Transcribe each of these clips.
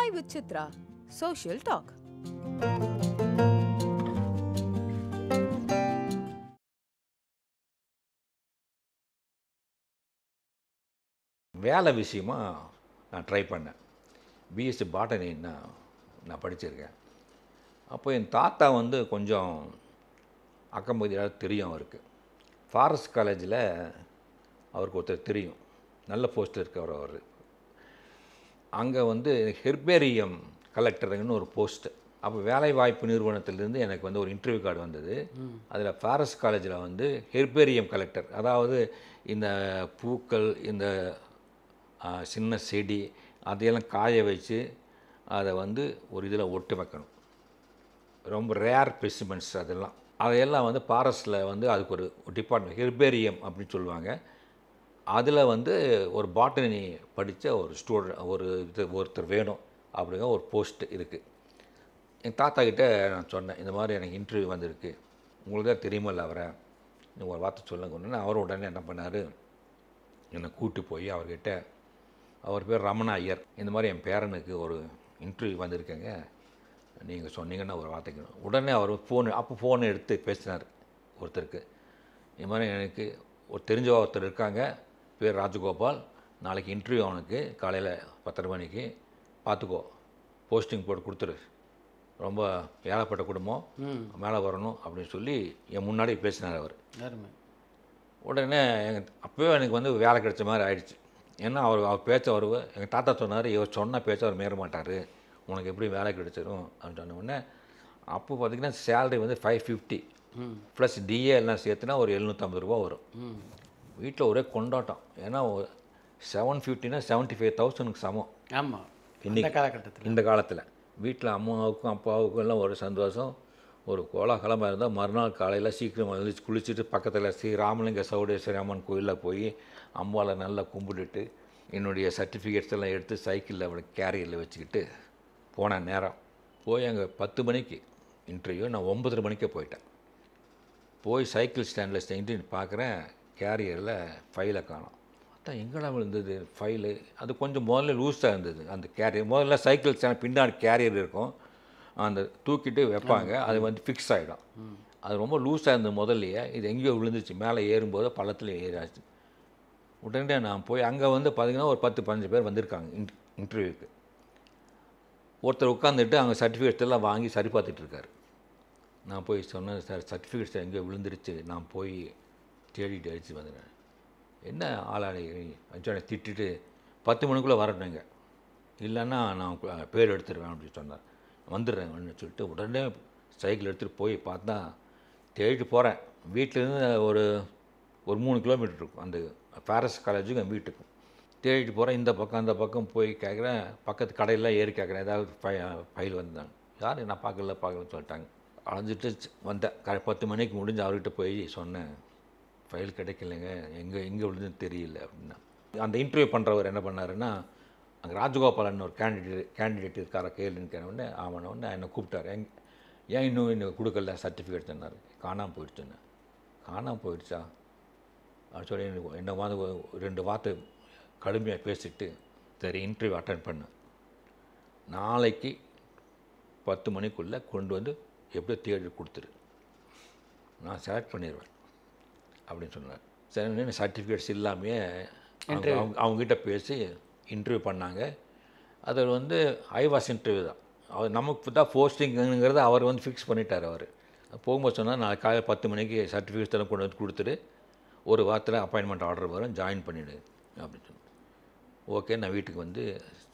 Chai with Chitra, Social Talk. வேலை விஷயமா நான் ட்ரை பண்ணேன். பிஎஸ்சி பாட்டனி நான் படிச்சிருக்கேன். அப்போ என் தாத்தா வந்து கொஞ்சம் அக்கம்பகுதியில் தெரியும் அவருக்கு. ஃபாரஸ்ட் காலேஜில் அவருக்கு ஒருத்தர் தெரியும், நல்ல போஸ்ட்டில் இருக்கவர் அவர். அங்கே வந்து ஹெர்பேரியம் கலெக்டருங்கன்னு ஒரு போஸ்ட்டு. அப்போ வேலைவாய்ப்பு நிறுவனத்திலேருந்து எனக்கு வந்து ஒரு இன்டர்வியூ கார்டு வந்தது. அதில் ஃபாரஸ்ட் காலேஜில் வந்து ஹெர்பேரியம் கலெக்டர், அதாவது இந்த பூக்கள், இந்த சின்ன செடி அதையெல்லாம் காய வச்சு அதை வந்து ஒரு இதில் ஒட்டு வைக்கணும். ரொம்ப ரேர் ஸ்பெசிமென்ஸ் அதையெல்லாம் வந்து ஃபாரஸ்ட்டில் வந்து அதுக்கு ஒரு டிபார்ட்மெண்ட் ஹெர்பேரியம் அப்படின்னு சொல்லுவாங்க. அதில் வந்து ஒரு பாட்டனி படித்த ஒரு ஒருத்தர் வேணும் அப்படிங்கிற ஒரு போஸ்ட்டு இருக்குது. என் தாத்தா கிட்டே நான் சொன்னேன், இந்த மாதிரி எனக்கு இன்டர்வியூ வந்திருக்கு, உங்களுக்கு தான் தெரியுமில்ல அவரை, நீங்கள் ஒரு வார்த்தை சொல்லுங்க. அவர் உடனே என்ன பண்ணார், என்னை கூப்பிட்டு போய் அவர்கிட்ட, அவர் பேர் ரமணா ஐயர், இந்த மாதிரி என் பேரனுக்கு ஒரு இன்டர்வியூ வந்திருக்கேங்க, நீங்கள் சொன்னீங்கன்னா ஒரு வார்த்தைக்கு. உடனே அவர் ஃபோன் எடுத்து பேசினார் ஒருத்தருக்கு. இந்த மாதிரி எனக்கு ஒரு தெரிஞ்ச ஒருத்தர் இருக்காங்க, பேர் ராஜகோபால், நாளைக்கு இன்டர்வியூ அவனுக்கு காலையில் 10:30 மணிக்கு, பார்த்துக்கோ, போஸ்டிங் போட்டு கொடுத்துரு, ரொம்ப ஏழப்பட்ட குடும்பம், மேலே வரணும் அப்படின்னு சொல்லி என் முன்னாடி பேசினார் அவர். உடனே அப்போவே எனக்கு வந்து வேலை கிடைச்ச மாதிரி ஆயிடுச்சு. ஏன்னா அவர் பேச்ச எங்கள் தாத்தா சொன்னார், இவர் சொன்ன பேச்ச அவர் மீற மாட்டார், உனக்கு எப்படி வேலை கிடைச்சிடும் அப்படின்னு சொன்ன உடனே. அப்போ பார்த்திங்கன்னா சேலரி வந்து 550 ப்ளஸ் டிஏ எல்லாம் சேர்த்துனா ஒரு 750 ரூபா வரும். வீட்டில் ஒரே கொண்டாட்டம். ஏன்னா 750னா 75,000க்கு சமம். ஆமாம், இன்னைக்கு காலகட்டத்தில், இந்த காலத்தில் வீட்டில் அம்மாவுக்கும் அப்பாவுக்கும் எல்லாம் ஒரு சந்தோஷம், ஒரு கோலாகலமாக இருந்தால் மறுநாள் காலையில் சீக்கிரம் எழுந்திரிச்சு குளிச்சுட்டு பக்கத்தில் ஸ்ரீ ராமலிங்க சௌடேஸ்வரி அம்மன் கோயிலில் போய் அம்பாவை நல்லா கும்பிட்டுட்டு என்னுடைய சர்டிஃபிகேட்ஸ் எல்லாம் எடுத்து சைக்கிளில் அவளை கேரியரில் வச்சுக்கிட்டு போன நேரம் போய் அங்கே 10 மணிக்கு இன்டர்வியூ, நான் 9:30 மணிக்கே போயிட்டேன். போய் சைக்கிள் ஸ்டாண்டில் செஞ்சு பார்க்குறேன், கேரியரில் ஃபைலை காணோம். அதான் எங்கடா விழுந்தது ஃபைலு, அது கொஞ்சம் முதல்ல லூஸாக இருந்தது அந்த கேரியர். முதல்ல சைக்கிள் ஸ்டாண்ட் பின்னாடி கேரியர் இருக்கும், அந்த தூக்கிட்டு வைப்பாங்க, அது வந்து ஃபிக்ஸ் ஆகிடும். அது ரொம்ப லூஸாக இருந்தது முதல்லையே, இது எங்கேயோ விழுந்துச்சு, மேலே ஏறும்போது பள்ளத்தில் ஏறாச்சு. உடனே நான் போய் அங்கே வந்து பார்த்திங்கன்னா ஒரு 10-15 பேர் வந்திருக்காங்க இன்டர்வியூக்கு. ஒருத்தர் உட்காந்துட்டு அங்கே சர்டிஃபிகேட்ஸ் எல்லாம் வாங்கி சரி பார்த்துட்ருக்காரு. நான் போய் சொன்னேன், சார் சர்டிஃபிகேட்ஸ் எங்கேயோ விழுந்துருச்சு, நான் போய் தேடிட்டு அடித்து வந்துடுறேன். என்ன ஆளாடி திட்டுட்டு 10 மணிக்குள்ளே வரணுங்க, இல்லைன்னா நான் பேர் எடுத்துருவேன் அப்படின்னு சொன்னார். வந்துடுறேன் அப்படின்னு சொல்லிட்டு உடனே சைக்கிள் எடுத்துகிட்டு போய் பார்த்தா தேடிட்டு போகிறேன். வீட்டிலேருந்து ஒரு 3 கிலோமீட்டர் இருக்கும் அந்த ஃபாரஸ்ட் காலேஜுக்கு என் வீட்டுக்கும். தேடிட்டு போகிறேன், இந்த பக்கம் அந்த பக்கம் போய் கேட்குறேன், பக்கத்து கடையெல்லாம் ஏறி கேட்குறேன், ஏதாவது ஃபைல் வந்தாங்க. யார் நான் பார்க்கலன்னு சொல்லிட்டாங்க. அலைஞ்சிட்டு வந்தேன். 10 மணிக்கு முடிஞ்சு அவர்கிட்ட போய் சொன்னேன், ஃபைல் கிடைக்கலைங்க, எங்கே விழுந்துன்னு தெரியல அப்படின்னா. அந்த இன்டர்வியூ பண்ணுறவர் என்ன பண்ணாருன்னா, அங்கே ராஜகோபாலன் ஒரு கேண்டிடேட் இருக்கார கேளுன்னு கேட்டவுடனே ஆமானவுடனே என்னை கூப்பிட்டார். ஏன் இன்னும் கொடுக்கல சர்டிஃபிகேட் சொன்னார். காணாமல் போயிடுச்சுன்னு. காணாமல் போயிடுச்சா அப்படின்னு சொல்லி என்ன வந்து 2 வார்த்தை கடுமையாக பேசிட்டு, சரி இன்டர்வியூ அட்டன் பண்ணேன், நாளைக்கு 10 மணிக்குள்ளே கொண்டு வந்து எப்படியோ தேடி கொடுத்துரு, நான் பண்ணிடுவேன் அப்படின்னு சொன்னார். சரி, சர்டிஃபிகேட்ஸ் இல்லாமே அவங்ககிட்ட பேசி இன்டர்வியூ பண்ணாங்க. அதில் வந்து ஐவாஸ் இன்டர்வியூ தான், அவர் நமக்கு தான் போஸ்டிங்கிறத அவர் வந்து ஃபிக்ஸ் பண்ணிட்டார். அவர் போகும்போது சொன்னால் நாளைக்கு காலையில் 10 மணிக்கு சர்டிஃபிகேட்ஸ் எல்லாம் கொண்டு வந்து கொடுத்துட்டு ஒரு வாரத்தில் அப்பாயின்மெண்ட் ஆர்டர் வரும், ஜாயின் பண்ணிவிடு அப்படின்னு சொன்னேன். ஓகே, நான் வீட்டுக்கு வந்து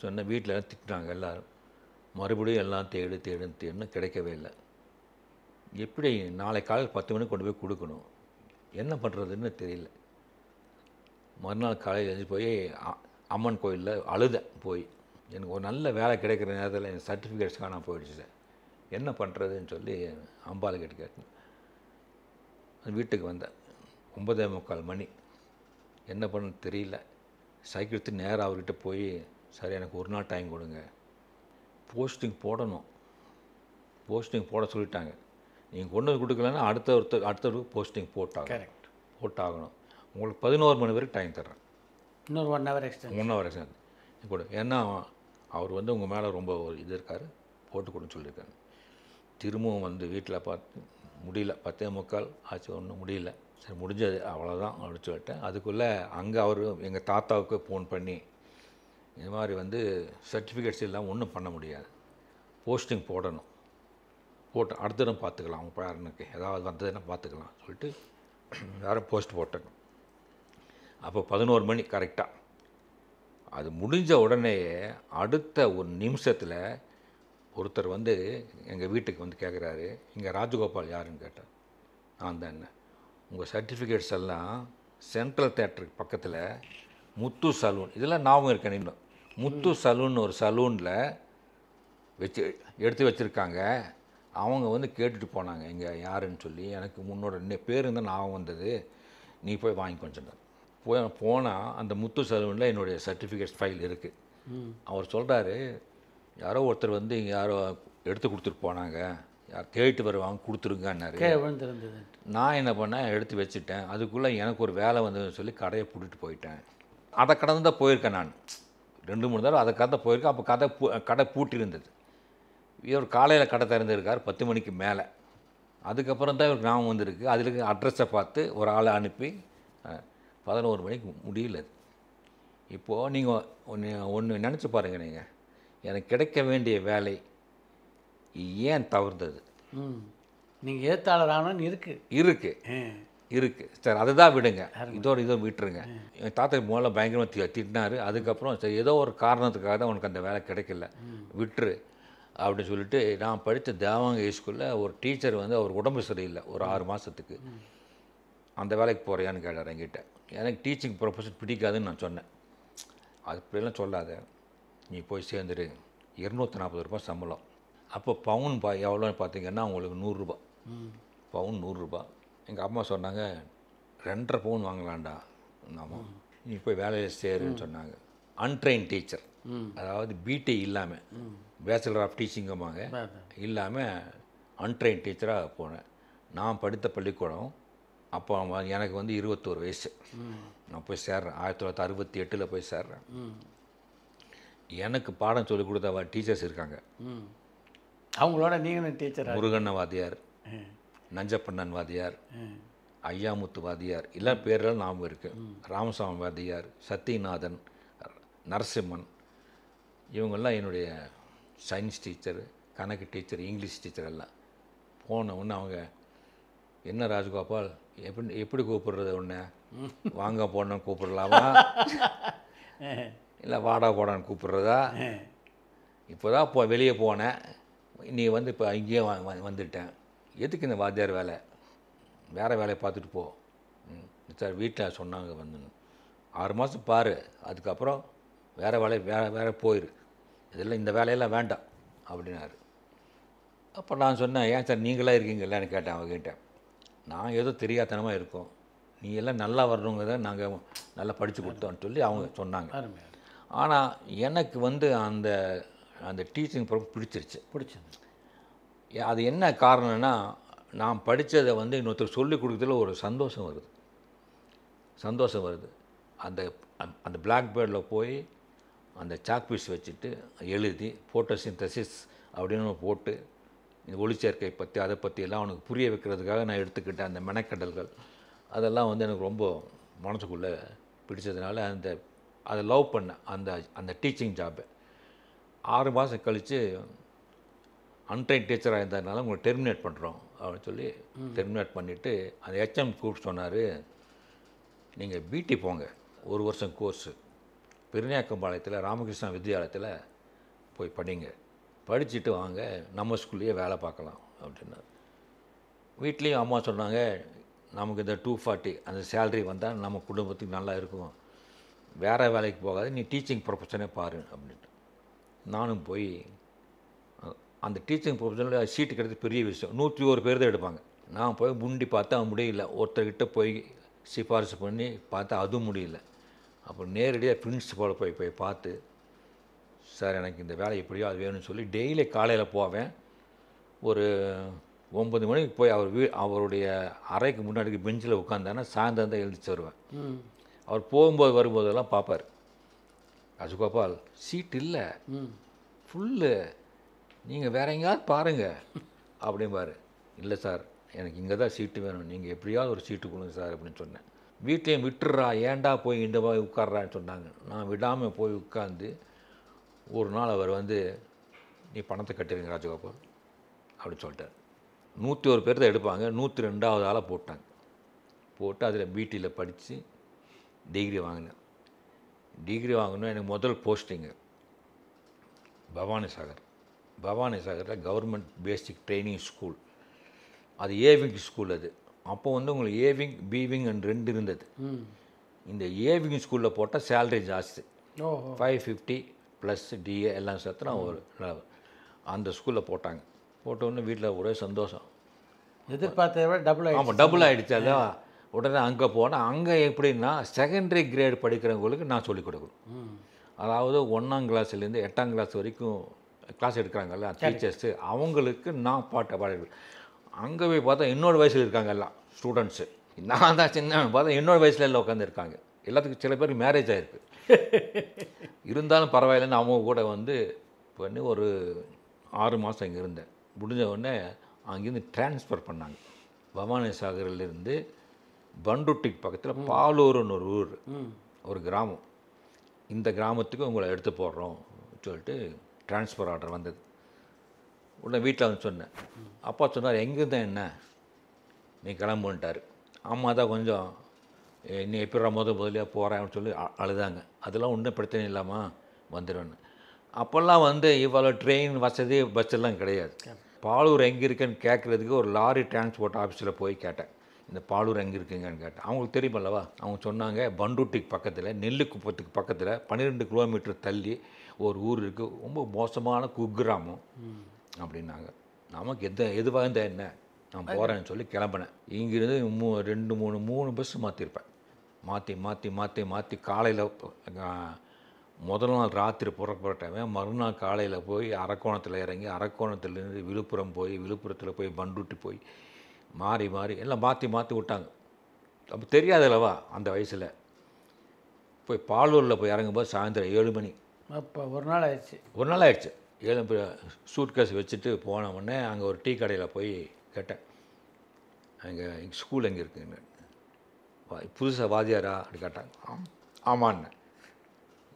சொன்னேன். வீட்டில் எல்லாம் திட்டினாங்க எல்லோரும், மறுபடியும் எல்லாம் தேடுன்னு கிடைக்கவே இல்லை. எப்படி நாளைக்கு காலையில் 10 மணிக்கு கொண்டு போய் கொடுக்கணும், என்ன பண்ணுறதுன்னு தெரியல. மறுநாள் காலையில் எழுந்து போய் அம்மன் கோயிலில் அழுதேன். போய் எனக்கு ஒரு நல்ல வேலை கிடைக்கிற நேரத்தில் என் சர்டிஃபிகேட்ஸ் காணாமல் போயிடுச்சு சார், என்ன பண்ணுறதுன்னு சொல்லி அம்பாள் கிட்ட கேட்டேன். வீட்டுக்கு வந்தேன், 9:45 மணி, என்ன பண்ண தெரியல. சைக்கிள் எடுத்து நேராக அவர்கிட்ட போய், சார் எனக்கு ஒரு நாள் டைம் கொடுங்க, போஸ்டிங் போட சொல்லிட்டாங்க, நீங்கள் கொண்டு வந்து கொடுக்கலன்னா அடுத்தவருக்கு போஸ்டிங் போட்டாகணும். உங்களுக்கு 11 மணி வரைக்கும் டைம் தர்றேன், இன்னொரு 1 ஹவர் எக்ஸ்ட்ரா கொடு. ஏன்னா அவர் வந்து உங்கள் மேலே ரொம்ப ஒரு இது இருக்கார், போட்டு கொடுன்னு சொல்லியிருக்காரு. திரும்பவும் வந்து வீட்டில் பார்த்து முடியல, 10:45 ஆச்சு, ஒன்றும் முடியல. சரி முடிஞ்சது அவ்வளோதான் அப்படின்னு சொல்லிட்டேன். அதுக்குள்ளே அங்கே அவர் எங்கள் தாத்தாவுக்கு ஃபோன் பண்ணி இது மாதிரி வந்து சர்டிஃபிகேட்ஸ் இல்லாமல் ஒன்றும் பண்ண முடியாது, போஸ்டிங் போடணும், போட்டு அடுத்த தினம் பார்த்துக்கலாம், அவங்க பேரனுக்கு ஏதாவது வந்ததுன்னா பார்த்துக்கலாம் சொல்லிட்டு வேறு போஸ்ட் போட்டேன். அப்போ 11 மணி கரெக்டாக. அது முடிஞ்ச உடனேயே அடுத்த ஒரு நிமிஷத்தில் ஒருத்தர் வந்து எங்கள் வீட்டுக்கு வந்து கேட்குறாரு, இங்கே ராஜகோபால் யாருன்னு கேட்டார். நான் தான். என்ன உங்கள் சர்டிஃபிகேட்ஸ் எல்லாம் சென்ட்ரல் தேட்டருக்கு பக்கத்தில் முத்து சலூன், இதெல்லாம் ஞாபகம் இருக்கேன் இன்னும், முத்து சலூன் ஒரு சலூனில் வச்சு எடுத்து வச்சுருக்காங்க. அவங்க வந்து கேட்டுட்டு போனாங்க இங்கே யாருன்னு சொல்லி. எனக்கு முன்னோட பேர் இருந்தால் ஞாபகம் வந்தது, நீ போய் வாங்கிக்கொண்டு சொன்னார். போனால் அந்த முத்து சலூனில் என்னுடைய சர்டிஃபிகேட்ஸ் ஃபைல் இருக்குது. அவர் சொல்கிறாரு, யாரோ ஒருத்தர் வந்து இங்கே யாரோ எடுத்து கொடுத்துட்டு போனாங்க, யார் தேடிட்டு வருவாங்க, கொடுத்துருங்கன்னாரு. நான் என்ன பண்ணேன், எடுத்து வச்சுட்டேன். அதுக்குள்ளே எனக்கு ஒரு வேலை வந்ததுன்னு சொல்லி கடையை பூட்டிட்டு போயிட்டேன். அதை கடந்து தான் போயிருக்கேன் நான் 2-3 தடவை அதை கடந்து போயிருக்கேன். அப்போ கடை பூட்டியிருந்தது. இவர் காலையில் கடை திறந்துருக்கார் 10 மணிக்கு மேலே. அதுக்கப்புறம் தான் இவருக்கு ஞாபகம் வந்திருக்கு. அதில் அட்ரஸை பார்த்து ஒரு ஆளை அனுப்பி 11 மணிக்கு முடியல. இப்போது நீங்கள் ஒன்று நினச்சி பாருங்கள், நீங்கள் எனக்கு கிடைக்க வேண்டிய வேலை ஏன் தவறுந்தது? நீங்கள் ஏத்தாளர் ஆனோன்னு இருக்குது சார், அதை தான் விடுங்க, இதோ விட்டுருங்க. என் தாத்தா முதல்ல பயங்கரமாக திட்டினார். அதுக்கப்புறம் சரி ஏதோ ஒரு காரணத்துக்காக தான் உனக்கு அந்த வேலை கிடைக்கல, விட்டுரு அப்படின்னு சொல்லிட்டு, நான் படித்த தேவாங்க ஸ்கூலில் ஒரு டீச்சர் வந்து அவர் உடம்பு சரியில்லை ஒரு 6 மாதத்துக்கு. அந்த வேலைக்கு போகிறியான்னு கேட்டார் என்கிட்ட. எனக்கு டீச்சிங் ப்ரொஃபஷன் பிடிக்காதுன்னு நான் சொன்னேன். அது இப்படிலாம் சொல்லாத, நீ போய் சேர்ந்துரு, 240 ரூபா சம்பளம். அப்போ பவுன் எவ்வளோன்னு பார்த்தீங்கன்னா உங்களுக்கு 100 ரூபா, பவுன் 100 ரூபா. எங்கள் அம்மா சொன்னாங்க 2.5 பவுன் வாங்கலாம்டா. ஆமாம், நீ போய் வேலையில் சேருன்னு சொன்னாங்க. அன்ட்ரெயின் டீச்சர், அதாவது பிடி இல்லாமல், பேச்சுலர் ஆஃப் டீச்சிங்குமாங்க இல்லாமல் அன்ட்ரெயின் டீச்சராக போனேன். நான் படித்த பள்ளிக்கூடம் அப்போ எனக்கு வந்து 21 வயசு. நான் போய் சேர்றேன், 1968 போய் சேர்றேன். எனக்கு பாடம் சொல்லிக் கொடுத்த டீச்சர்ஸ் இருக்காங்க. அவங்களோட நீங்களும் டீச்சர்? முருகண்ண வாத்தியார், நஞ்சப்பண்ணன் வாத்தியார், ஐயாமுத்து வாத்தியார், எல்லாம் பேரெல்லாம் ஞாபகம் இருக்குது. ராமசாமி வாத்தியார், சத்யநாதன், நரசிம்மன், இவங்கெல்லாம் என்னுடைய சயின்ஸ் டீச்சர், கணக்கு டீச்சர், இங்கிலீஷ் டீச்சர் எல்லாம். போன உடனே அவங்க, என்ன ராஜகோபால் எப்படி கூப்பிடுறது, ஒன்று வாங்க போடணும்னு கூப்பிடலாமா இல்லை வாடா போடான்னு கூப்பிட்றதா? இப்போ தான் வெளியே போனேன், நீ வந்து இப்போ இங்கேயே வந்துட்டேன், எதுக்கு இந்த வாத்தியார் வேலை, வேறு வேலையை பார்த்துட்டு போ. சார் வீட்டில் சொன்னாங்க வந்து 6 மாதம் பாரு, அதுக்கப்புறம் வேறு வேறு போயிரு, இதெல்லாம் இந்த வேலையெல்லாம் வேண்டாம் அப்படின்னாரு. அப்போ நான் சொன்னேன், ஏன் சார் நீங்களாக இருக்கீங்களான்னு கேட்டேன் அவங்ககிட்ட. நான் ஏதோ தெரியாதனமாக இருக்கோம், நீ எல்லாம் நல்லா வரணுங்கிறத நாங்கள் நல்லா படித்து கொடுத்தோன்னு சொல்லி அவங்க சொன்னாங்க. ஆனால் எனக்கு வந்து அந்த அந்த டீச்சிங் பிடிச்சிருச்சு. அது என்ன காரணம்னா, நான் படித்ததை வந்து இன்னொருத்தர் சொல்லிக் கொடுக்குறதுல ஒரு சந்தோஷம் வருது. அந்த பிளாக் பேர்டில் போய் அந்த சாக் பீஸ் வச்சுட்டு எழுதி ஃபோட்டோசிந்தசிஸ் அப்படின்னு போட்டு இந்த ஒளிச்சேர்க்கை பற்றி அதை பற்றியெல்லாம் அவனுக்கு புரிய வைக்கிறதுக்காக நான் எடுத்துக்கிட்ட அந்த மெனக்கடல்கள் அதெல்லாம் வந்து எனக்கு ரொம்ப மனசுக்குள்ளே பிடிச்சதுனால அதை லவ் பண்ணேன். அந்த டீச்சிங் ஜாப்பை 6 மாதம் கழித்து அன்ட்ரெயின் டீச்சராக இருந்ததுனால உங்களை டெர்மினேட் பண்ணுறோம் அப்படின்னு சொல்லி டெர்மினேட் பண்ணிவிட்டு அந்த ஹெச்எம் கூப்பிட்டு சொன்னார், நீங்கள் பிடி போங்க, 1 வருஷம் கோர்ஸு பெருநாயக்கம்பாளையத்தில் ராமகிருஷ்ணா வித்யாலயத்தில் போய் படிங்க, படிச்சுட்டு வாங்க, நம்ம ஸ்கூல்லையே வேலை பார்க்கலாம் அப்படின்னாரு. வீட்லேயும் அம்மா சொன்னாங்க, நமக்கு இந்த 240 அந்த சேலரி வந்தால் நம்ம குடும்பத்துக்கு நல்லா இருக்கும், வேறு வேலைக்கு போகாது, நீ டீச்சிங் ப்ரொஃபஷனே பாரு அப்படின்ட்டு. நானும் போய் அந்த டீச்சிங் ப்ரொஃபஷனில் சீட்டு கிடையாது பெரிய விஷயம், 101 பேர் தான் எடுப்பாங்க. நான் போய் முண்டி பார்த்தா முடியல, ஒருத்தர்கிட்ட போய் சிபாரிசு பண்ணி பார்த்தா அதுவும் முடியல. அப்புறம் நேரடியாக பிரின்சிபாலை போய் பார்த்து, சார் எனக்கு இந்த வேலை எப்படியோ அது வேணும்னு சொல்லி டெய்லி காலையில் போவேன். ஒரு 9 மணிக்கு போய் அவருடைய அறைக்கு முன்னாடி பெஞ்சில் உட்காந்தானா சாயந்தரம் தான் எழுந்திரிச்சு வருவேன். அவர் போகும்போது வரும்போதெல்லாம் பார்ப்பார், ராஜகோபால் சீட் இல்லை, ஃபுல்லு, நீங்கள் வேற எங்கேயாவது பாருங்கள் அப்படிம்பாரு. இல்லை சார், எனக்கு இங்கே தான் சீட்டு வேணும், நீங்கள் எப்படியாவது ஒரு சீட்டு கொடுங்க சார் அப்படின்னு சொன்னேன். வீட்டையும் விட்டுறா, ஏன்டா போய் இந்த போய் உட்கார்றான்னு சொன்னாங்க. நான் விடாமல் போய் உட்காந்து ஒரு நாள் அவர் வந்து, நீ பணத்தை கட்டிடுங்க ராஜகோபால் அப்படின்னு சொல்லிட்டார். 101 பேர் தான் எடுப்பாங்க, 102வது ஆளாக போட்டாங்க. போட்டு அதில் பிடியில் படித்து டிகிரி வாங்கினேன். டிகிரி வாங்கணும். எனக்கு முதல் போஸ்டிங்கு பவானி சாகரில் கவர்மெண்ட் பேசிக் ட்ரைனிங் ஸ்கூல். அது ஏவிங் ஸ்கூல். அது அப்போ வந்து உங்களுக்கு ஏவிங் பிவிங் அண்ட் 2 இருந்தது. இந்த ஏவிங் ஸ்கூலில் போட்டால் சேலரி ஜாஸ்தி, 550 ப்ளஸ் டிஏ எல்லாம் சேர்த்து நான் ஒரு அந்த ஸ்கூலில் போட்டாங்க. போட்டோன்னு வீட்டில் ஒரே சந்தோஷம். எதிர்பார்த்ததை விட டபுள் ஆகிடுச்சு. ஆமாம், டபுள் ஆகிடுச்சு. அதான் உடனே அங்கே போனால், அங்கே எப்படின்னா செகண்டரி கிரேட் படிக்கிறவங்களுக்கு நான் சொல்லிக் கொடுக்கணும். அதாவது 1ஆம் கிளாஸ்லேருந்து 8ஆம் கிளாஸ் வரைக்கும் கிளாஸ் எடுக்கிறாங்கல்ல டீச்சர்ஸு, அவங்களுக்கு நான் பாட்டு அங்கே போய் பார்த்தா இன்னொரு வயசில் இருக்காங்க எல்லாம் ஸ்டூடெண்ட்ஸு. நான் தான் சின்ன பார்த்தா இன்னொரு வயசில் எல்லாம் உட்காந்துருக்காங்க. எல்லாத்துக்கும் சில பேருக்கு மேரேஜ் ஆகிருக்கு. இருந்தாலும் பரவாயில்லன்னு அவங்க கூட வந்து பண்ணி ஒரு 6 மாதம் இங்கே இருந்தேன். முடிஞ்ச உடனே அங்கேருந்து ட்ரான்ஸ்ஃபர் பண்ணாங்க. பவானி சாகரிலிருந்து பண்ருட்டிக்கு பக்கத்தில் பாலூர்னு ஒரு ஊர், ஒரு கிராமம். இந்த கிராமத்துக்கு உங்களை எடுத்து போடுறோம் சொல்லிட்டு ட்ரான்ஸ்ஃபர் ஆர்டர் வந்தது. உடனே வீட்டில் வந்து சொன்னேன். அப்பா சொன்னார், எங்கேருந்து என்ன நீ கிளம்புன்ட்டார். அம்மா தான் கொஞ்சம் நீ எப்படா முதலியாக போகிறேன்னு சொல்லி அழுதாங்க. அதெல்லாம் ஒன்றும் பிரச்சனை இல்லாமல் வந்துடுவேன்னு. அப்போல்லாம் வந்து இவ்வளோ ட்ரெயின் வசதி பஸ் எல்லாம் கிடையாது. பாலூர் எங்கே இருக்குன்னு கேட்குறதுக்கு ஒரு லாரி டிரான்ஸ்போர்ட் ஆஃபீஸில் போய் கேட்டேன், இந்த பாலூர் எங்கே இருக்குங்கன்னு கேட்டேன். அவங்களுக்கு தெரியுமல்லவா. அவங்க சொன்னாங்க, பண்ருட்டிக்கு பக்கத்தில் நெல்லிக்குப்பத்துக்கு பக்கத்தில் 12 கிலோமீட்டர் தள்ளி ஒரு ஊர் இருக்குது, ரொம்ப மோசமான குக்கிராமம் அப்படின்னாங்க. நமக்கு எதுவாக இருந்தால் என்ன, நான் போகிறேன்னு சொல்லி கிளம்பினேன். இங்கிருந்து 3 பஸ் மாற்றிருப்பேன். மாற்றி காலையில் முதல் நாள் ராத்திரி புறப்பட்டவன் மறுநாள் காலையில் போய் அரக்கோணத்தில் இறங்கி, அரக்கோணத்துலேருந்து விழுப்புரம் போய், விழுப்புரத்தில் போய் பண்ருட்டி போய் மாறி எல்லாம் மாற்றி விட்டாங்க. அப்போ தெரியாதல்லவா அந்த வயசில். போய் பாலூரில் போய் இறங்கும்போது சாயந்தரம் 7 மணி. அப்போ ஒரு நாள் ஆயிடுச்சு. 7 சூட் கேஸ் வச்சுட்டு போன உடனே அங்கே ஒரு டீ கடையில் போய் கேட்டேன், அங்கே ஸ்கூல் எங்கே இருக்குங்க, புதுசாக வாத்தியாரா அப்படி கேட்டாங்க. ஆமான்னு.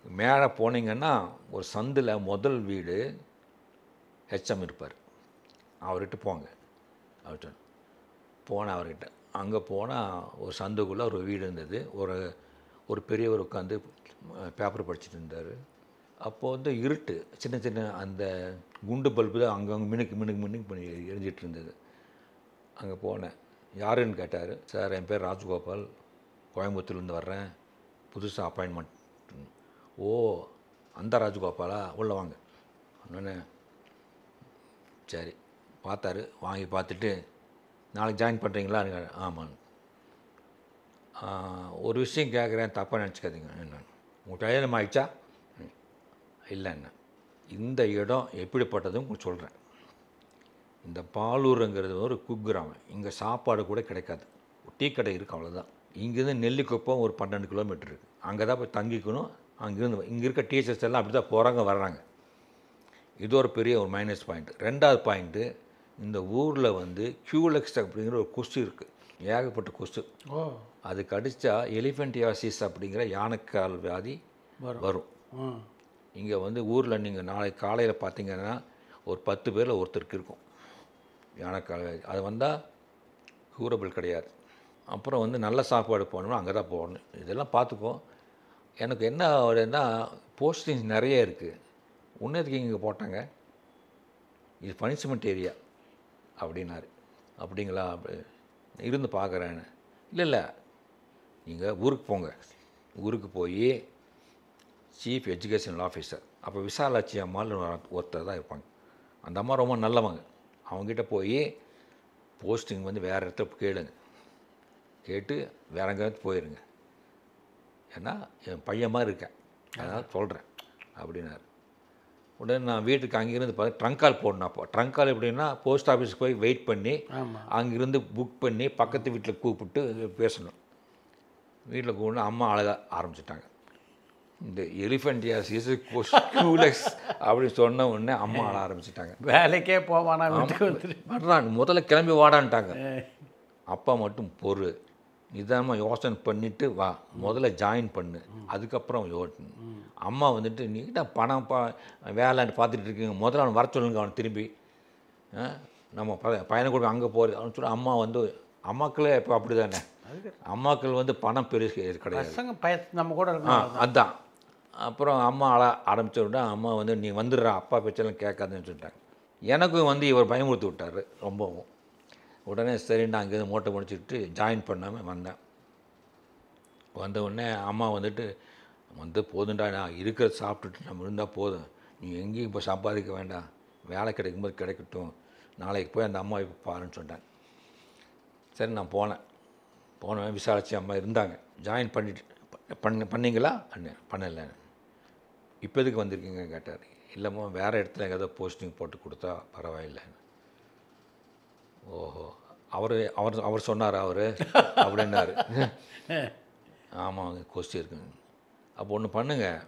மேலே போனீங்கன்னா ஒரு சந்தில் முதல் வீடு ஹெச்எம் இருப்பார், அவர்கிட்ட போங்க அவர் போனேன். அவர்கிட்ட அங்கே போனால் ஒரு சந்துக்குள்ளே ஒரு வீடு இருந்தது. ஒரு பெரியவர் உட்காந்து பேப்பர் படிச்சுட்டு இருந்தார். அப்போது வந்து இருட்டு, சின்ன அந்த குண்டு பல்பு தான் அங்கங்கே மினுக்கு பண்ணி எரிஞ்சிட்டு இருந்தது. அங்கே போனேன். யாருன்னு கேட்டார். சார், என் பேர் ராஜகோபால், கோயம்புத்தூர்லேருந்து வர்றேன், புதுசாக அப்பாயின்மெண்ட். ஓ, அந்த ராஜகோபாலா, உள்ளே வாங்க. ஒன்று சரி பார்த்தாரு. வாங்கி பார்த்துட்டு, நாளைக்கு ஜாயின் பண்ணுறீங்களா? ஆமாம். ஒரு விஷயம் கேட்குறேன், தப்பாக நினச்சிக்காதீங்க. என்ன, உங்கள் கல்யாணம் ஆகிடுச்சா? இல்லை. என்ன, இந்த இடம் எப்படிப்பட்டதும் உங்களுக்கு சொல்கிறேன். இந்த பாலூருங்கிறது ஒரு குக்கிராமம். இங்கே சாப்பாடு கூட கிடைக்காது, டீ கடை இருக்குது, அவ்வளோதான். இங்கேருந்து நெல்லிக்குப்பம் ஒரு 12 கிலோமீட்டர் இருக்குது. அங்கே தான் போய் தங்கிக்கணும். அங்கேருந்து இங்கே இருக்க டீச்சர்ஸ் எல்லாம் அப்படி தான் போகிறாங்க வர்றாங்க. இது ஒரு பெரிய ஒரு மைனஸ் பாயிண்ட். 2வது பாயிண்ட்டு, இந்த ஊரில் வந்து கியூலெக்ஸ் அப்படிங்கிற ஒரு கொசு இருக்குது, ஏகப்பட்ட கொசு. அது கடித்தா எலிஃபென்டியாசிஸ் அப்படிங்கிற யானைக்கால் வியாதி வரும். இங்கே வந்து ஊரில் நீங்கள் நாளைக்கு காலையில் பார்த்தீங்கன்னா ஒரு 10 பேரில் ஒருத்தருக்கு இருக்கும் யானைக்கால் வியாதி. அது வந்தால் க்யூரபிள் கிடையாது. அப்புறம் வந்து நல்ல சாப்பாடு போகணும்னா அங்கே தான் போகணும். இதெல்லாம் பார்த்துக்கோ. எனக்கு என்ன ஒருன்னா, போஸ்டிங்ஸ் நிறைய இருக்குது, உன்னதுக்கு இங்கே போட்டாங்க, இது பனிஷ்மெண்ட் ஏரியா அப்படின்னாரு. அப்படிங்களா? அப்படி இருந்து பார்க்குறேன்னு. இல்லை, நீங்கள் ஊருக்கு போங்க. ஊருக்கு போய் சீஃப் எஜுகேஷனல் ஆஃபீஸர், அப்போ விசாலாட்சி அம்மாள் ஒருத்தர் தான் இருப்பாங்க. அந்த அம்மா ரொம்ப நல்லவங்க. அவங்ககிட்ட போய் போஸ்டிங் வந்து வேறு இடத்துல கேளுங்க, கேட்டு வேற எங்கேயாவது போயிடுங்க, ஏன்னா என் பையன் மாதிரி இருக்கேன், அதனால் சொல்கிறேன் அப்படின்னாரு. உடனே நான் வீட்டுக்கு அங்கேருந்து பார்த்தா ட்ரங்க் கால் போடணும். அப்போ ட்ரங்க் கால் எப்படின்னா, போஸ்ட் ஆஃபீஸுக்கு போய் வெயிட் பண்ணி அங்கேருந்து புக் பண்ணி பக்கத்து வீட்டில் கூப்பிட்டு பேசணும். வீட்டில் கூப்பிட்டு அம்மா அழகாக ஆரம்பிச்சிட்டாங்க. இந்த எலிஃபென்டியாசிஸ் கொஸ்கூலஸ் அப்படின்னு சொன்ன உடனே அம்மா ஆட ஆரம்பிச்சிட்டாங்க. வேலைக்கே போவானா வீட்டுக்கு வந்துட்டு வர்றான், முதல்ல கிளம்பி வாடான்ட்டாங்க. அப்பா மட்டும் பொறு, நிதானமாக யோசனை பண்ணிவிட்டு வா, முதல்ல ஜாயின் பண்ணு, அதுக்கப்புறம் யோசனை. அம்மா வந்துட்டு நீட்டாக பணம் வேலைன்னு பார்த்துட்டு இருக்கீங்க, முதல்ல அவன் வர சொல்லுங்க, அவன் திரும்பி நம்ம பையனை கூட அங்கே போகிறது அவனு சொல்லி அம்மா வந்து அம்மாக்களே இப்போ அப்படி தானே, அம்மாக்கள் வந்து பணம் பெருசு கிடையாது, நம்ம கூட இருக்கணும். அதுதான். அப்புறம் அம்மா ஆரம்பிச்ச விட்டா அம்மா வந்து நீ வந்துடுறா, அப்பா பேச்செல்லாம் கேட்காதுன்னு சொல்லிட்டாங்க. எனக்கும் வந்து இவர் பயமுறுத்தி விட்டார் ரொம்பவும். உடனே சரின்னு அங்கேருந்து மூட்டை முடிச்சுட்டு ஜாயின் பண்ணாமல் வந்தேன். வந்த உடனே அம்மா வந்துட்டு வந்து போதுண்டா, நான் இருக்கிறத சாப்பிட்டுட்டு நம்ம இருந்தால் போதும், நீ எங்கேயும் இப்போ சம்பாதிக்க வேண்டாம், வேலை கிடைக்கும்போது கிடைக்கட்டும், நாளைக்கு போய் அந்த அம்மா இப்போ பாருன்னு சொன்னேன். சரி நான் போனேன் விசாரித்து அம்மா இருந்தாங்க. ஜாயின் பண்ணீங்களா பண்ணலை, இப்போ எதுக்கு வந்திருக்கீங்க கேட்டார். இல்லைம்மா வேறு இடத்துல ஏதோ போஸ்டிங் போட்டு கொடுத்தா பரவாயில்லை. ஓஹோ, அவர் சொன்னார் அவர் அப்படின்னாரு. ஆமாம் கொசு இருக்குங்க. அப்போ ஒன்று பண்ணுங்கள்,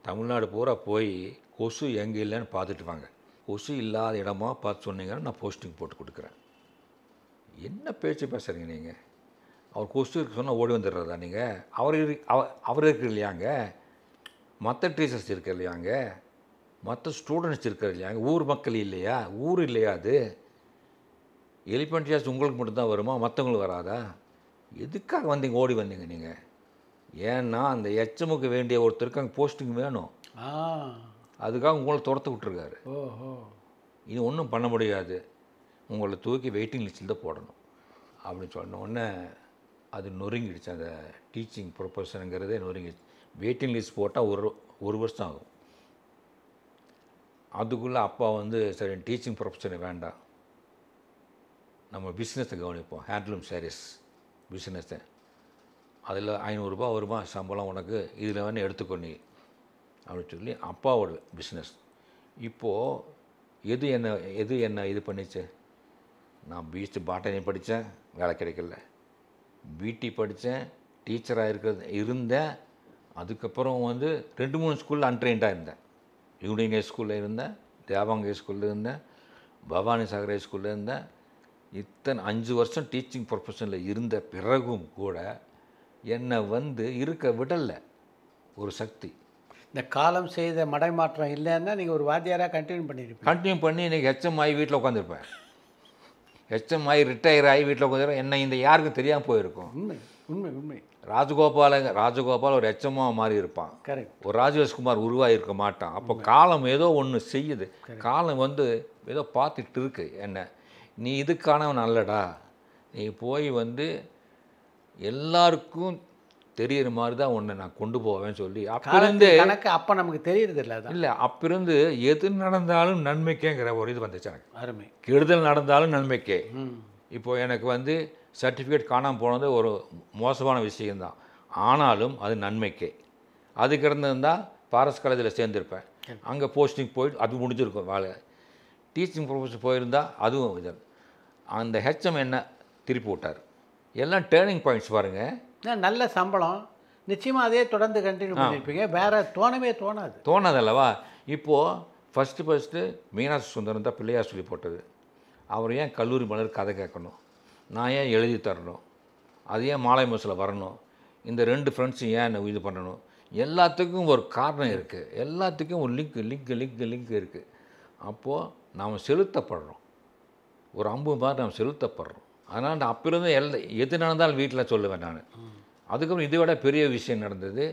தமிழ்நாடு பூரா போய் கொசு எங்கே இல்லைன்னு பார்த்துட்டு வாங்க, கொசு இல்லாத இடமா பார்த்து சொன்னீங்கன்னா நான் போஸ்டிங் போட்டு கொடுக்குறேன். என்ன பேச்சு பேசுகிறீங்க நீங்கள்? அவர் கொசு இருக்கு சொன்னால் ஓடி வந்துடுறதா நீங்கள்? அவர் இருக்கு இல்லையாங்க, மற்ற டீச்சர்ஸ் இருக்க இல்லையாங்க, மற்ற ஸ்டூடெண்ட்ஸ் இருக்கிற இல்லையாங்க, ஊர் மக்கள் இல்லையா, ஊர் இல்லையா அது? எலிஃபென்டியாஸ் உங்களுக்கு மட்டும்தான் வருமா, மற்றவங்களுக்கு வராதா? எதுக்காக வந்தீங்க, ஓடி வந்தீங்க நீங்கள்? ஏன்னா அந்த எச்எம்முக்கு வேண்டிய ஒருத்தருக்கு அங்கே போஸ்டிங் வேணும், அதுக்காக உங்களை துரத்து விட்டுருக்காரு. இது ஒன்றும் பண்ண முடியாது, உங்களை தூக்கி வெயிட்டிங் லிஸ்ட்டில் தான் போடணும் அப்படின்னு சொன்ன உடனே அது நொறுங்கிடுச்சு. அந்த டீச்சிங் ப்ரொஃபஷனுங்கிறதே நொறுங்கிடுச்சு. வெயிட்டிங் லிஸ்ட் போட்டால் ஒரு வருஷம் ஆகும். அதுக்குள்ளே அப்பா வந்து சரி டீச்சிங் ப்ரொஃபஷனை வேண்டாம், நம்ம பிஸ்னஸை கவனிப்போம், ஹேண்ட்லூம் சாரீஸ் பிஸ்னஸை, அதில் 500 ரூபா வருமா சம்பளம் உனக்கு, இதில் வேணால் எடுத்துக்கோ நீ அப்படின்னு சொல்லி அப்பாவோட பிஸ்னஸ். இப்போது எது என்ன இது பண்ணிச்சு, நான் பாட்டனி படித்தேன், வேலை கிடைக்கல, பிடி படித்தேன், டீச்சராக இருந்தேன், அதுக்கப்புறம் வந்து 2-3 ஸ்கூலில் அன்ட்ரெயின்டாக இருந்தேன். யூனியன் ஸ்கூலில் இருந்தேன், தேவாங்க ஸ்கூலில் இருந்தேன், பவானி சாகர் ஸ்கூலில் இருந்தேன். இத்தனை 5 வருஷம் டீச்சிங் ப்ரொஃபஷனில் இருந்த பிறகும் கூட என்னை வந்து இருக்க விடலை ஒரு சக்தி. இந்த காலம் செய்த மடைமாற்றம் இல்லைன்னா நீங்கள் ஒரு வாத்தியாராக கண்டினியூ பண்ணி இன்றைக்கி ஹெச்எம் ஆகி வீட்டில் உட்காந்துருப்பேன். ஹெச்எம் ஆகி ரிட்டையர் ஆகி வீட்டில் உட்காந்துருப்பேன். என்ன இந்த யாருக்கும் தெரியாமல் போயிருக்கும். உண்மை. ராஜகோபால் ஒரு ஹெச்எம்மாக மாறி இருப்பான். கரெக்ட். ஒரு ராஜேஷ்குமார் உருவாகிருக்க மாட்டான். அப்போ காலம் ஏதோ ஒன்று செய்யுது, காலம் வந்து ஏதோ பார்த்துட்டு இருக்கு. என்ன நீ இதுக்கானவன் அல்லடா, நீ போய் வந்து எல்லாருக்கும் தெரிகிற மாதிரி தான் உன்னை நான் கொண்டு போவேன்னு சொல்லி அப்பிருந்து எனக்கு அப்போ நமக்கு தெரியறது இல்லை. அப்பிருந்து எது நடந்தாலும் நன்மைக்கேங்கிற ஒரு இது வந்துச்சு எனக்கு. அருமை. கெடுதல் நடந்தாலும் நன்மைக்கே. இப்போது எனக்கு வந்து சர்டிஃபிகேட் காணாமல் போனது ஒரு மோசமான விஷயந்தான், ஆனாலும் அது நன்மைக்கே. அதுக்கு இருந்திருந்தால் பாரஸ் காலேஜில் சேர்ந்துருப்பேன், அங்கே போஸ்டிங் போயிட்டு அது முடிஞ்சிருக்கும் வேலை. டீச்சிங் ப்ரொஃபஸர் போயிருந்தால் அதுவும் இது. அந்த ஹெச்எம் என்ன திருப்பி விட்டார். எல்லாம் டேர்னிங் பாயிண்ட்ஸ் பாருங்கள். நல்ல சம்பளம், நிச்சயமாக அதே தொடர்ந்து கண்டினியூ பண்ணியிருப்பீங்க, வேறு தோணாதல்லவா. இப்போது ஃபஸ்ட்டு மீனாட்சி சுந்தரம் தான் பிள்ளையார் சொல்லி போட்டது. அவர் ஏன் கல்லூரி மலர் கதை கேட்கணும், நான் ஏன் எழுதி தரணும், அது ஏன் மாலை மசில் வரணும், இந்த 2 ஃப்ரெண்ட்ஸும் ஏன் இது பண்ணணும், எல்லாத்துக்கும் ஒரு காரணம் இருக்குது, எல்லாத்துக்கும் ஒரு லிங்க் இருக்குது. அப்போது நாம் செலுத்தப்படுறோம், ஒரு அம்பு மாதிரி நாம் செலுத்தப்படுறோம். அதனால் நான் அப்பிலிருந்து எது நடந்தாலும் வீட்டில் சொல்லுவேன் நான். அதுக்கப்புறம் இதை விட பெரிய விஷயம் நடந்தது.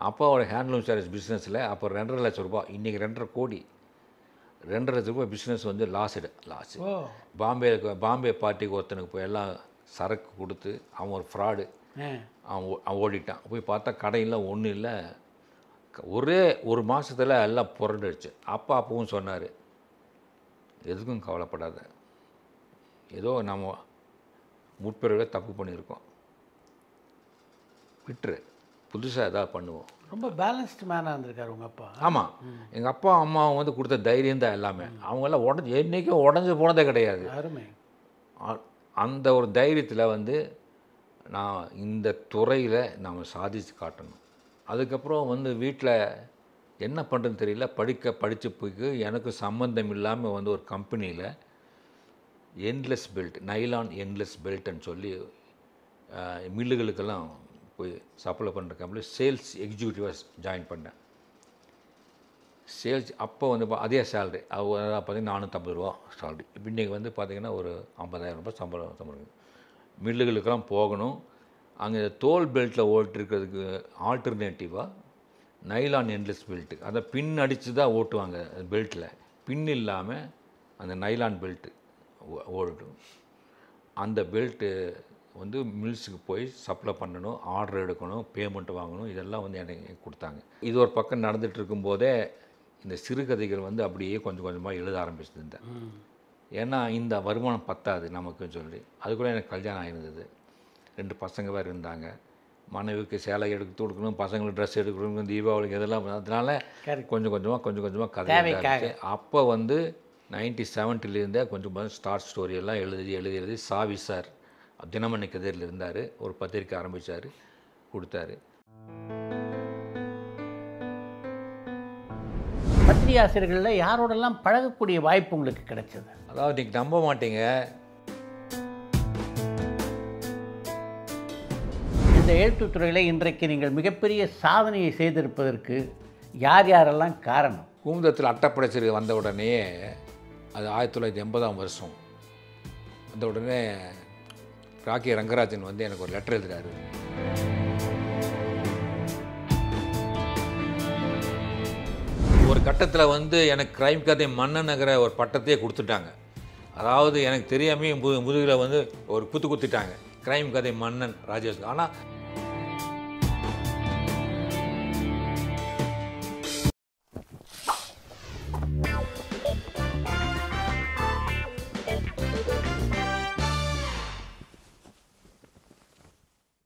அப்பாவோட ஹேண்ட்லூம் சாரீஸ் பிஸ்னஸில் அப்போ 2.5 லட்சம் ரூபா, இன்றைக்கி 2.5 கோடி, 2.5 லட்சம் ரூபாய் பிஸ்னஸ் வந்து லாஸ். பாம்பே பார்ட்டிக்கு ஒருத்தனுக்கு போய் எல்லாம் சரக்கு கொடுத்து அவன் ஒரு ஃப்ராடு, அவன் ஓடிட்டான். போய் பார்த்தா கடையில் ஒன்றும் இல்லை, ஒரே ஒரு மாதத்தில் எல்லாம் புரண்டுடுச்சு. அப்பவும் சொன்னார், எதுக்கும் கவலைப்படாத, ஏதோ நம்ம முற்பிறவில தப்பு பண்ணியிருக்கோம், விட்டுரு, புதுசாக எதாவது பண்ணுவோம். ரொம்ப பேலன்ஸ்டு மேனாக இருந்திருக்காரு உங்கள் அப்பா. ஆமாம், எங்கள் அப்பா அம்மாவும் வந்து கொடுத்த தைரியம் தான் எல்லாமே. அவங்கெல்லாம் என்றைக்கும் உடஞ்சி போனதே கிடையாது. அருமை. அந்த ஒரு தைரியத்தில் வந்து நான் இந்த துறையில் நாம் சாதித்து காட்டணும் அதுக்கப்புறம் வந்து வீட்டில் என்ன பண்ணுறதுன்னு தெரியல, படித்து போய்க்கு எனக்கு சம்மந்தம் இல்லாமல் வந்து ஒரு கம்பெனியில் எண்ட்லெஸ் பெல்ட், நைலான் எண்ட்லெஸ் பெல்ட்டுன்னு சொல்லி மில்லுகளுக்கெல்லாம் போய் சப்ளை பண்ணுற கம்பெனி சேல்ஸ் எக்ஸிக்யூட்டிவாக ஜாயின் பண்ணேன். சேல்ஸ் அப்போ வந்து அதே சேலரி பார்த்தீங்கன்னா 450 ரூபா சேலரி. இப்போ இன்றைக்கி வந்து பார்த்திங்கன்னா ஒரு 50,000 ரூபாய் சம்பளம். மில்லுகளுக்கெல்லாம் போகணும். அங்கே தோல் பெல்ட்டில் ஓட்டிருக்கிறதுக்கு ஆல்டர்னேட்டிவாக நைலான் எண்ட்லெஸ் பெல்ட்டு, அதை பின் அடித்து தான் ஓட்டுவாங்க. பெல்ட்டில் பின் இல்லாமல் அந்த நைலான் பெல்ட்டு ஓடட்டும். அந்த பெல்ட்டு வந்து மில்ஸுக்கு போய் சப்ளை பண்ணணும், ஆர்டர் எடுக்கணும், பேமெண்ட் வாங்கணும், இதெல்லாம் வந்து எனக்கு கொடுத்தாங்க. இது ஒரு பக்கம் நடந்துகிட்டு இருக்கும்போதே இந்த சிறுகதைகள் வந்து அப்படியே கொஞ்சம் கொஞ்சமாக எழுத ஆரம்பிச்சிருந்தேன். ஏன்னா இந்த வருமானம் பத்தாது நமக்குன்னு சொல்லி. அதுக்குள்ளே எனக்கு கல்யாணம் ஆகிருந்தது. 2 பசங்க வேறு இருந்தாங்க. மனைவிக்கு சேலை எடுத்து கொடுக்கணும், பசங்களுக்கு ட்ரெஸ் எடுக்கணும், தீபாவளிக்கு இதெல்லாம். அதனால் கொஞ்சம் கொஞ்சமாக கதை. அப்போ வந்து 1970 கொஞ்சம் ஷார்ட் ஸ்டோரியெல்லாம் எழுதி சாவி சார் தினமணி கதிரில் இருந்தார். ஒரு பத்திரிக்கை ஆரம்பித்தார், கொடுத்தாரு. பத்திரிகை ஆசிரியர்களில் யாரோடெல்லாம் பழகக்கூடிய வாய்ப்பு உங்களுக்கு கிடைச்சது? அதாவது நீங்கள் நம்ப மாட்டீங்க, இந்த எழுத்துத்துறையில் இன்றைக்கு நீங்கள் மிகப்பெரிய சாதனையை செய்திருப்பதற்கு யார் யாரெல்லாம் காரணம்? குமுதத்தில் அட்டப்படைச்சிருக்கு வந்த உடனே, அது 1980ஆம் வருஷம் வந்த உடனே ராக்கி ரங்கராஜன் வந்து எனக்கு ஒரு லெட்டர் எழுதுறாரு. ஒரு கட்டத்தில் வந்து எனக்கு கிரைம் கதை மன்னனுங்கிற ஒரு பட்டத்தையே கொடுத்துட்டாங்க. அதாவது எனக்கு தெரியாமே முதுகில் வந்து ஒரு குத்திட்டாங்க, கிரைம் கதை மன்னன் ராஜேஷ். ஆனால்